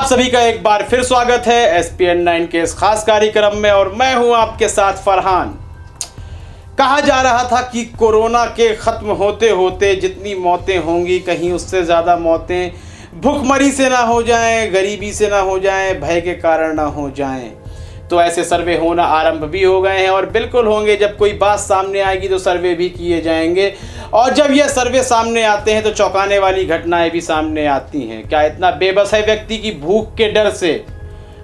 आप सभी का एक बार फिर स्वागत है SPN9 के इस खास कार्यक्रम में और मैं हूं आपके साथ फरहान। कहा जा रहा था कि कोरोना के ख़त्म होते होते जितनी मौतें होंगी कहीं उससे ज़्यादा मौतें भूखमरी से ना हो जाएं, गरीबी से ना हो जाएं, भय के कारण ना हो जाएं। तो ऐसे सर्वे होना आरंभ भी हो गए हैं और बिल्कुल होंगे। जब कोई बात सामने आएगी तो सर्वे भी किए जाएंगे और जब यह सर्वे सामने आते हैं तो चौंकाने वाली घटनाएं भी सामने आती हैं। क्या इतना बेबस है व्यक्ति की भूख के डर से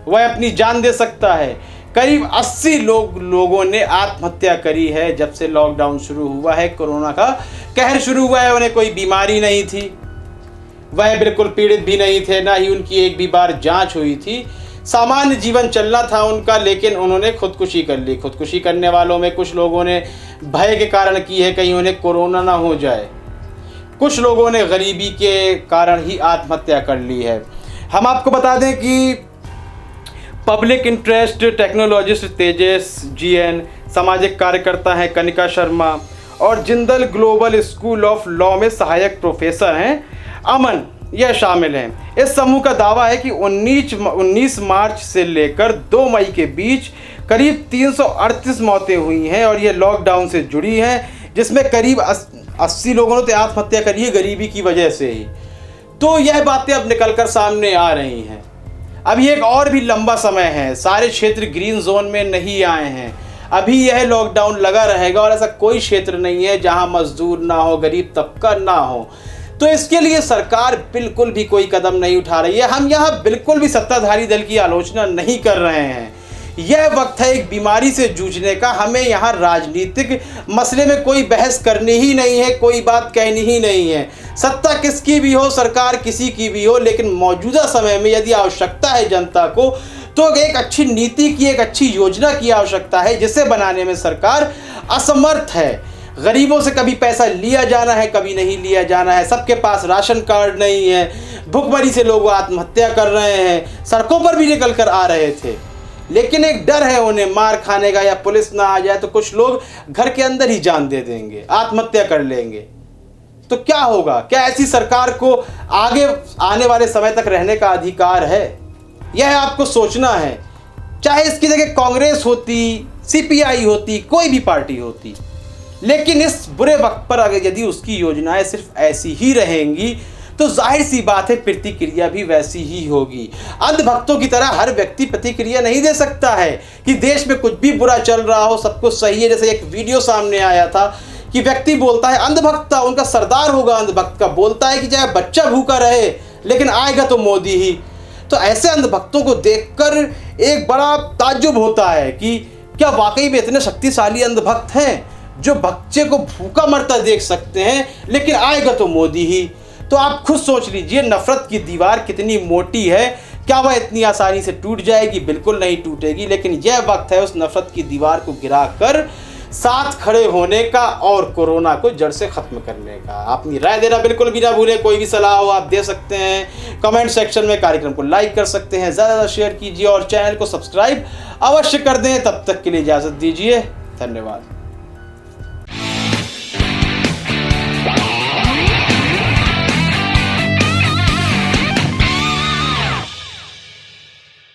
वह अपनी जान दे सकता है? करीब 80 लोगों ने आत्महत्या करी है जब से लॉकडाउन शुरू हुआ है, कोरोना का कहर शुरू हुआ है। उन्हें कोई बीमारी नहीं थी, वह बिल्कुल पीड़ित भी नहीं थे, ना ही उनकी एक भी बार जांच हुई थी। सामान्य जीवन चलना था उनका, लेकिन उन्होंने खुदकुशी कर ली। खुदकुशी करने वालों में कुछ लोगों ने भय के कारण की है, कहीं उन्हें कोरोना ना हो जाए। कुछ लोगों ने गरीबी के कारण ही आत्महत्या कर ली है। हम आपको बता दें कि पब्लिक इंटरेस्ट टेक्नोलॉजिस्ट तेजस GN, सामाजिक कार्यकर्ता हैं कनिका शर्मा और Jindal global school of law में सहायक प्रोफेसर हैं अमन, यह शामिल हैं। इस समूह का दावा है कि 19 मार्च से लेकर 2 मई के बीच करीब 338 मौतें हुई हैं और ये लॉकडाउन से जुड़ी हैं, जिसमें करीब 80 लोगों ने आत्महत्या करी है गरीबी की वजह से ही। तो यह बातें अब निकलकर सामने आ रही हैं। अभी एक और भी लंबा समय है, सारे क्षेत्र ग्रीन जोन में नहीं आए हैं। अभी यह लॉकडाउन लगा रहेगा और ऐसा कोई क्षेत्र नहीं है जहां मजदूर ना हो, गरीब तबका ना हो। तो इसके लिए सरकार बिल्कुल भी कोई कदम नहीं उठा रही है। हम यहाँ बिल्कुल भी सत्ताधारी दल की आलोचना नहीं कर रहे हैं। यह वक्त है एक बीमारी से जूझने का। हमें यहाँ राजनीतिक मसले में कोई बहस करनी ही नहीं है, कोई बात कहनी ही नहीं है। सत्ता किसकी भी हो, सरकार किसी की भी हो, लेकिन मौजूदा समय में यदि आवश्यकता है जनता को, तो एक अच्छी नीति की, एक अच्छी योजना की आवश्यकता है, जिसे बनाने में सरकार असमर्थ है। गरीबों से कभी पैसा लिया जाना है, कभी नहीं लिया जाना है। सबके पास राशन कार्ड नहीं है। भूखमरी से लोग आत्महत्या कर रहे हैं, सड़कों पर भी निकल कर आ रहे थे, लेकिन एक डर है उन्हें मार खाने का, या पुलिस ना आ जाए तो कुछ लोग घर के अंदर ही जान दे देंगे, आत्महत्या कर लेंगे। तो क्या होगा? क्या ऐसी सरकार को आगे आने वाले समय तक रहने का अधिकार है? यह आपको सोचना है। चाहे इसकी जगह कांग्रेस होती, CPI होती, कोई भी पार्टी होती, लेकिन इस बुरे वक्त पर अगर यदि उसकी योजनाएं सिर्फ ऐसी ही रहेंगी तो जाहिर सी बात है प्रतिक्रिया भी वैसी ही होगी। अंधभक्तों की तरह हर व्यक्ति प्रतिक्रिया नहीं दे सकता है कि देश में कुछ भी बुरा चल रहा हो, सब कुछ सही है। जैसे एक वीडियो सामने आया था कि व्यक्ति बोलता है, अंधभक्त उनका सरदार होगा अंधभक्त का, बोलता है कि चाहे बच्चा भूखा रहे लेकिन आएगा तो मोदी ही। तो ऐसे अंधभक्तों को देखकर एक बड़ा ताज्जुब होता है कि क्या वाकई में इतने शक्तिशाली अंधभक्त हैं जो बच्चे को भूखा मरता देख सकते हैं, लेकिन आएगा तो मोदी ही। तो आप खुद सोच लीजिए नफरत की दीवार कितनी मोटी है। क्या वह इतनी आसानी से टूट जाएगी? बिल्कुल नहीं टूटेगी। लेकिन यह वक्त है उस नफरत की दीवार को गिराकर साथ खड़े होने का और कोरोना को जड़ से खत्म करने का। अपनी राय देना बिल्कुल भी ना भूलें। कोई भी सलाह हो आप दे सकते हैं कमेंट सेक्शन में। कार्यक्रम को लाइक कर सकते हैं, ज़्यादा शेयर कीजिए और चैनल को सब्सक्राइब अवश्य कर दें। तब तक के लिए इजाज़त दीजिए, धन्यवाद।